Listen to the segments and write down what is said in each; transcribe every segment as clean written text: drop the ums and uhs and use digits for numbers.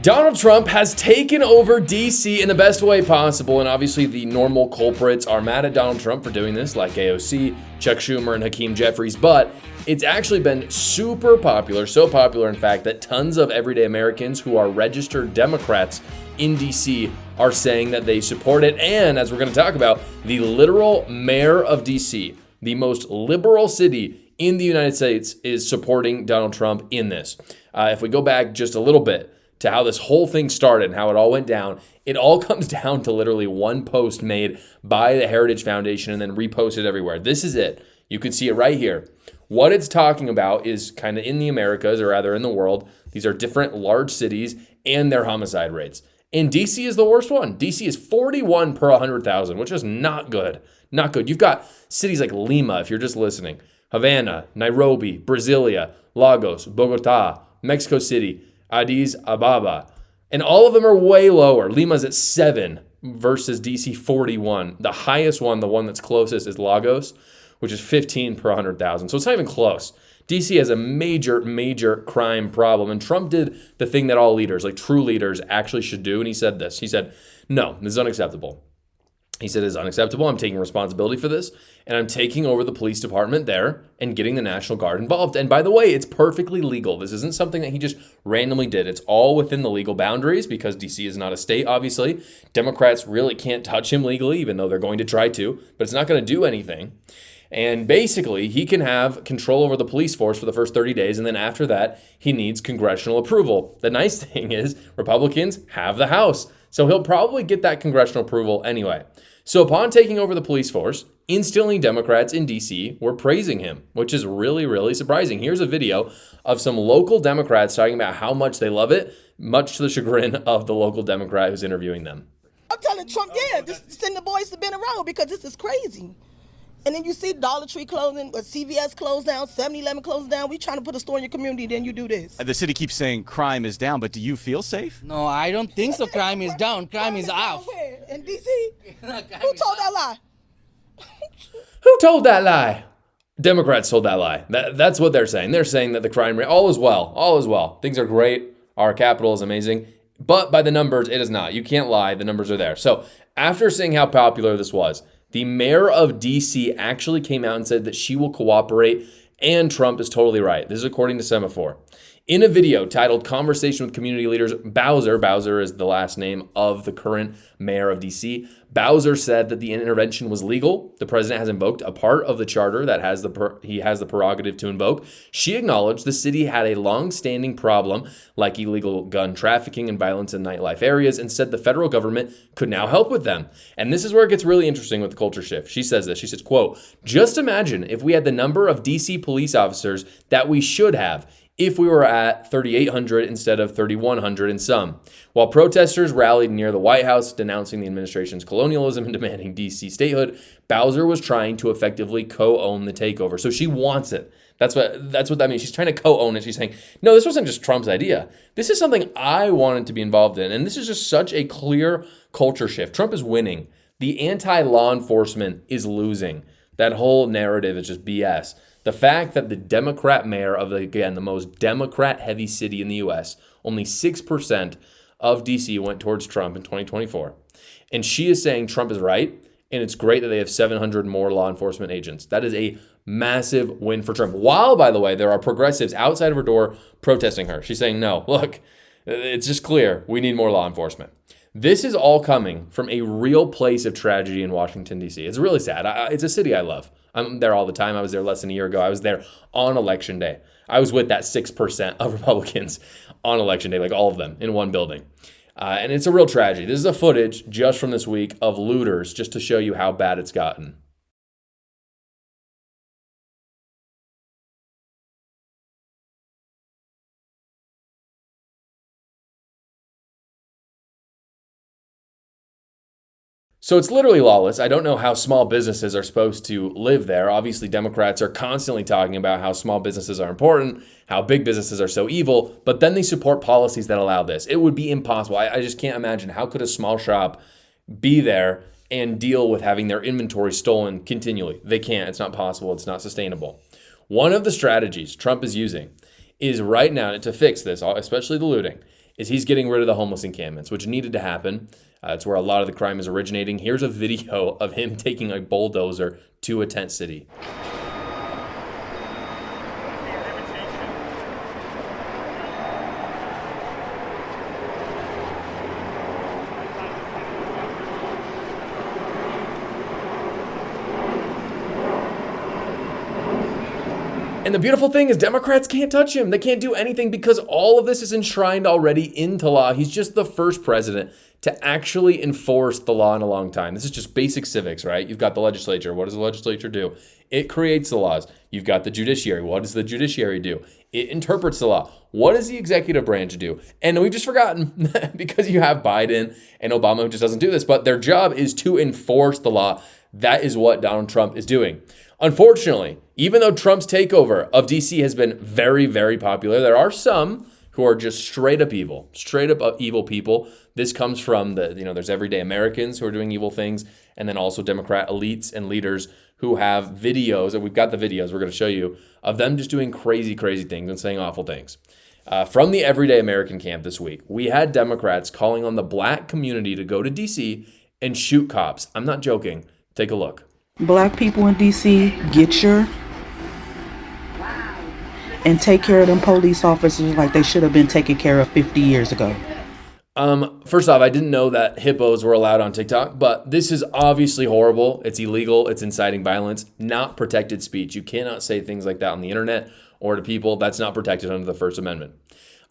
Donald Trump has taken over DC in the best way possible, and obviously the normal culprits are mad at Donald Trump for doing this, like AOC, Chuck Schumer, and Hakeem Jeffries, but it's actually been super popular, so popular in fact that tons of everyday Americans who are registered Democrats in DC are saying that they support it, and as we're going to talk about, the literal mayor of DC, the most liberal city in the United States, is supporting Donald Trump in this. If we go back just a little bit to how this whole thing started and how it all went down, it all comes down to literally one post made by the Heritage Foundation and then reposted everywhere. This is it. You can see it right here. What it's talking about is kind of in the Americas, or rather in the world. These are different large cities and their homicide rates. And DC is the worst one. DC is 41 per 100,000, which is not good. Not good. You've got cities like Lima, if you're just listening, Havana, Nairobi, Brasilia, Lagos, Bogota, Mexico City, Addis Ababa, and all of them are way lower. Lima's at 7 versus DC 41. The highest one, the one that's closest, is Lagos, which is 15 per 100,000. So it's not even close. DC has a major crime problem, and Trump did the thing that all leaders, like true leaders, actually should do, and he said this. He said, no, this is unacceptable. He said, it's unacceptable. I'm taking responsibility for this, and I'm taking over the police department there and getting the National Guard involved. And by the way, it's perfectly legal. This isn't something that he just randomly did. It's all within the legal boundaries because DC is not a state, obviously. Democrats really can't touch him legally, even though they're going to try to, but it's not going to do anything. And basically, he can have control over the police force for the first 30 days, and then after that, he needs congressional approval. The nice thing is, Republicans have the House, so he'll probably get that congressional approval anyway. So upon taking over the police force, instantly Democrats in DC were praising him, which is really surprising. Here's a video of some local Democrats talking about how much they love it, much to the chagrin of the local Democrat who's interviewing them. I'm telling Trump, just send the boys to bend around because this is crazy. And then you see Dollar Tree closing, CVS closed down, 7-Eleven closed down. We trying to put a store in your community, then you do this. The city keeps saying crime is down, but do you feel safe? No, I don't think so. Crime is down. Crime is up. In D.C.? Who told that lie? Who told that lie? Democrats told that lie. That's what they're saying. They're saying that the crime rate, all is well. Things are great. Our capital is amazing. But by the numbers, it is not. You can't lie. The numbers are there. So after seeing how popular this was, the mayor of DC actually came out and said that she will cooperate, and Trump is totally right. This is according to Semaphore. In a video titled Conversation with Community Leaders, Bowser is the last name of the current mayor of DC. Bowser said that the intervention was legal. The president has invoked a part of the charter that he has the prerogative to invoke. She acknowledged the city had a long-standing problem like illegal gun trafficking and violence in nightlife areas, and said the federal government could now help with them. And this is where it gets really interesting with the culture shift. She says this. She says, quote, "Just imagine if we had the number of DC police officers that we should have if we were at 3,800 instead of 3,100 in some." While protesters rallied near the White House denouncing the administration's colonialism and demanding DC statehood, Bowser was trying to effectively co-own the takeover. So she wants it. That's what that means. She's trying to co-own it. She's saying, no, this wasn't just Trump's idea. This is something I wanted to be involved in. And this is just such a clear culture shift. Trump is winning. The anti-law enforcement is losing. That whole narrative is just BS. The fact that the Democrat mayor of, the most Democrat-heavy city in the U.S., only 6% of D.C. went towards Trump in 2024. And she is saying Trump is right, and it's great that they have 700 more law enforcement agents. That is a massive win for Trump. While, by the way, there are progressives outside of her door protesting her. She's saying, no, look, it's just clear. We need more law enforcement. This is all coming from a real place of tragedy in Washington, D.C. It's really sad. It's a city I love. I'm there all the time. I was there less than a year ago. I was there on Election Day. I was with that 6% of Republicans on Election Day, like all of them in one building. And it's a real tragedy. This is a footage just from this week of looters, just to show you how bad it's gotten. So it's literally lawless. I don't know how small businesses are supposed to live there. Obviously, Democrats are constantly talking about how small businesses are important, how big businesses are so evil, but then they support policies that allow this. It would be impossible. I just can't imagine. How could a small shop be there and deal with having their inventory stolen continually? They can't. It's not possible. It's not sustainable. One of the strategies Trump is using is right now to fix this, especially the looting, is he's getting rid of the homeless encampments, which needed to happen. It's where a lot of the crime is originating. Here's a video of him taking a bulldozer to a tent city. And the beautiful thing is Democrats can't touch him. They can't do anything because all of this is enshrined already into law. He's just the first president to actually enforce the law in a long time. This is just basic civics, right? You've got the legislature. What does the legislature do? It creates the laws. You've got the judiciary. What does the judiciary do? It interprets the law. What does the executive branch do? And we've just forgotten because you have Biden and Obama who just doesn't do this, but their job is to enforce the law. That is what Donald Trump is doing. Unfortunately, even though Trump's takeover of DC has been very, very popular, there are some who are just straight up evil people. This comes from there's everyday Americans who are doing evil things, and then also Democrat elites and leaders who have videos, and we've got the videos we're going to show you, of them just doing crazy, crazy things and saying awful things. From the everyday American camp this week, we had Democrats calling on the black community to go to DC and shoot cops. I'm not joking. Take a look. Black people in DC, get your and take care of them police officers like they should have been taken care of 50 years ago. First off, I didn't know that hippos were allowed on TikTok, but this is obviously horrible. It's illegal. It's inciting violence, not protected speech. You cannot say things like that on the internet or to people. That's not protected under the First Amendment.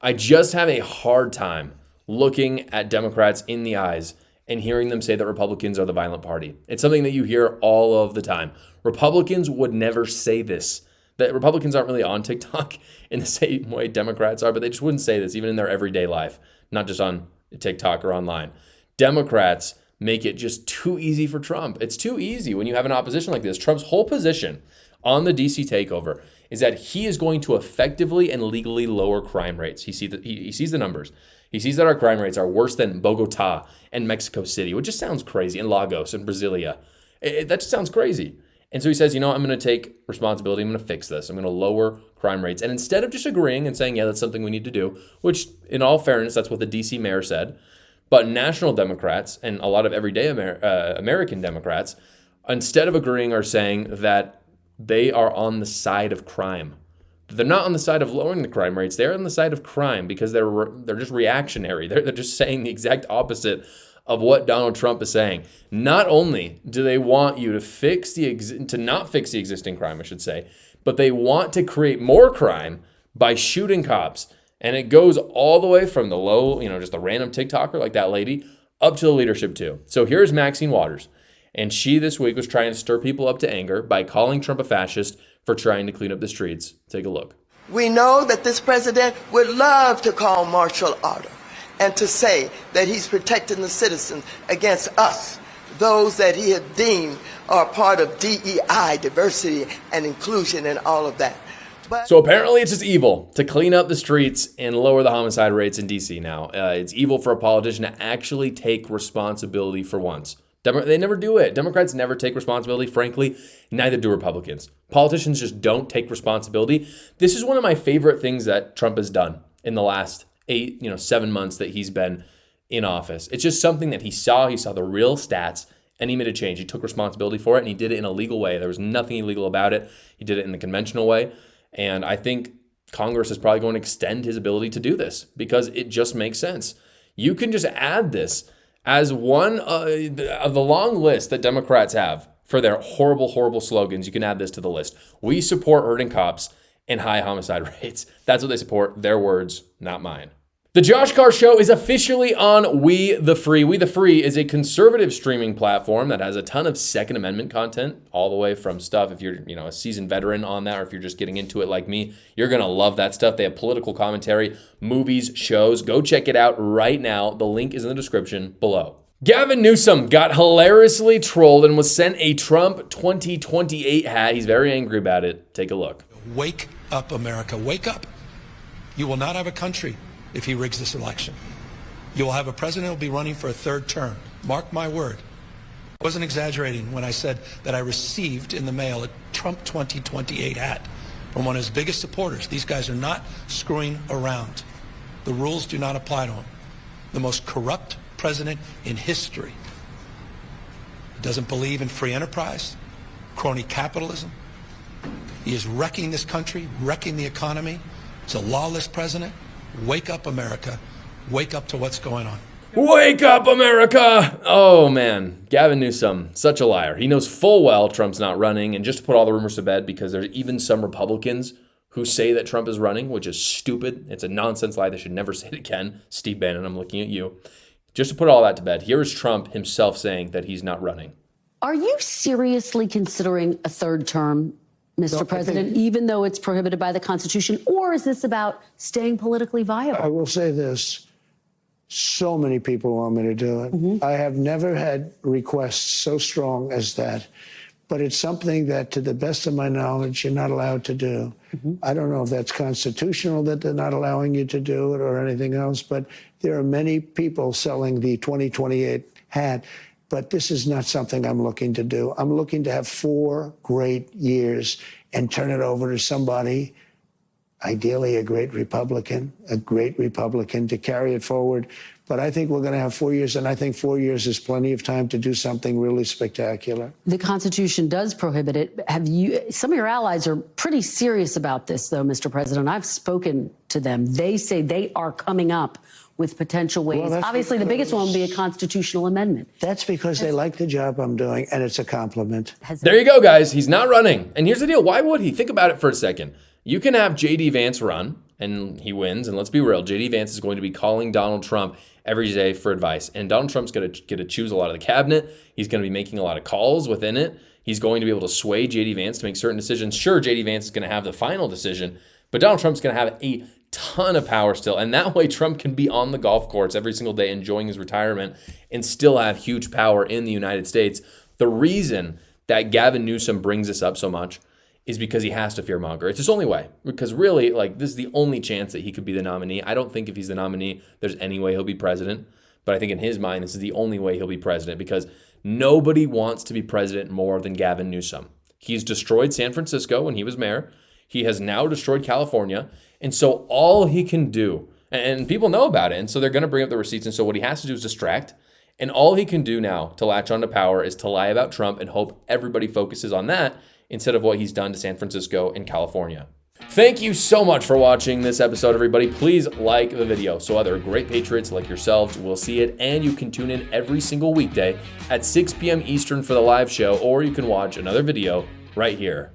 I just have a hard time looking at Democrats in the eyes and hearing them say that Republicans are the violent party. It's something that you hear all of the time. Republicans would never say this. That Republicans aren't really on TikTok in the same way Democrats are, but they just wouldn't say this even in their everyday life, not just on TikTok or online. Democrats make it just too easy for Trump. It's too easy when you have an opposition like this. Trump's whole position on the DC takeover is that he is going to effectively and legally lower crime rates. He sees the numbers. He sees that our crime rates are worse than Bogota and Mexico City, which just sounds crazy, and Lagos and Brasilia. That just sounds crazy. And so he says, I'm going to take responsibility. I'm going to fix this. I'm going to lower crime rates. And instead of just agreeing and saying, yeah, that's something we need to do, which in all fairness, that's what the DC mayor said. But national Democrats and a lot of everyday American Democrats, instead of agreeing, are saying that they are on the side of crime. They're not on the side of lowering the crime rates. They're on the side of crime because they're just reactionary. They're just saying the exact opposite of what Donald Trump is saying. Not only do they want you to not fix the existing crime, I should say, but they want to create more crime by shooting cops. And it goes all the way from the low, just a random TikToker like that lady, up to the leadership too. So here's Maxine Waters. And she this week was trying to stir people up to anger by calling Trump a fascist for trying to clean up the streets. Take a look. We know that this president would love to call martial order and to say that he's protecting the citizens against us, those that he had deemed are part of DEI, diversity and inclusion and all of that. So apparently it's just evil to clean up the streets and lower the homicide rates in DC now. It's evil for a politician to actually take responsibility for once. They never do it. Democrats never take responsibility. Frankly, neither do Republicans. Politicians just don't take responsibility. This is one of my favorite things that Trump has done in the last 7 months that he's been in office. It's just something that he saw the real stats, and he made a change. He took responsibility for it, and he did it in a legal way. There was nothing illegal about it. He did it in the conventional way, and I think Congress is probably going to extend his ability to do this because it just makes sense. You can just add this as one of the long list that Democrats have for their horrible, horrible slogans. You can add this to the list. We support hurting cops and high homicide rates. That's what they support. Their words, not mine. The Josh Carr Show is officially on We the Free. We the Free is a conservative streaming platform that has a ton of Second Amendment content, all the way from stuff, if you're a seasoned veteran on that, or if you're just getting into it like me, you're going to love that stuff. They have political commentary, movies, shows. Go check it out right now. The link is in the description below. Gavin Newsom got hilariously trolled and was sent a Trump 2028 hat. He's very angry about it. Take a look. Wake up, America. Wake up. You will not have a country if he rigs this election. You will have a president who will be running for a third term. Mark my word. I wasn't exaggerating when I said that I received in the mail a Trump 2028 hat from one of his biggest supporters. These guys are not screwing around. The rules do not apply to him. The most corrupt president in history. Doesn't believe in free enterprise, crony capitalism. He is wrecking this country, wrecking the economy. He's a lawless president. Wake up, America. Wake up to what's going on. Wake up, America! Oh, man. Gavin Newsom, such a liar. He knows full well Trump's not running, and just to put all the rumors to bed, because there's even some Republicans who say that Trump is running, which is stupid. It's a nonsense lie. They should never say it again. Steve Bannon, I'm looking at you. Just to put all that to bed, here is Trump himself saying that he's not running. Are you seriously considering a third term, Mr. President, even though it's prohibited by the Constitution? Or is this about staying politically viable? I will say this. So many people want me to do it. I have never had requests so strong as that. But it's something that, to the best of my knowledge, you're not allowed to do. I don't know if that's constitutional that they're not allowing you to do it or anything else, but there are many people selling the 2028 hat. But this is not something I'm looking to do. I'm looking to have 4 great years and turn it over to somebody, ideally a great Republican, to carry it forward. But I think we're going to have 4 years, and I think 4 years is plenty of time to do something really spectacular. The Constitution does prohibit it. Some of your allies are pretty serious about this, though, Mr. President. I've spoken to them. They say they are coming up with potential ways. Well, obviously, the biggest one would be a constitutional amendment. That's because they like the job I'm doing, and it's a compliment. There you go, guys. He's not running. And here's the deal. Why would he? Think about it for a second. You can have J.D. Vance run, and he wins. And let's be real. J.D. Vance is going to be calling Donald Trump every day for advice. And Donald Trump's going to get to choose a lot of the cabinet. He's going to be making a lot of calls within it. He's going to be able to sway J.D. Vance to make certain decisions. Sure, J.D. Vance is going to have the final decision, but Donald Trump's going to have a ton of power still. And that way Trump can be on the golf course every single day enjoying his retirement and still have huge power in the United States. The reason that Gavin Newsom brings this up so much is because he has to fearmonger. It's his only way. Because really, this is the only chance that he could be the nominee. I don't think if he's the nominee, there's any way he'll be president. But I think in his mind, this is the only way he'll be president, because nobody wants to be president more than Gavin Newsom. He's destroyed San Francisco when he was mayor. He has now destroyed California. And so all he can do, and people know about it, and so they're going to bring up the receipts. And so what he has to do is distract. And all he can do now to latch onto power is to lie about Trump and hope everybody focuses on that instead of what he's done to San Francisco and California. Thank you so much for watching this episode, everybody. Please like the video so other great patriots like yourselves will see it, and you can tune in every single weekday at 6 p.m. Eastern for the live show, or you can watch another video right here.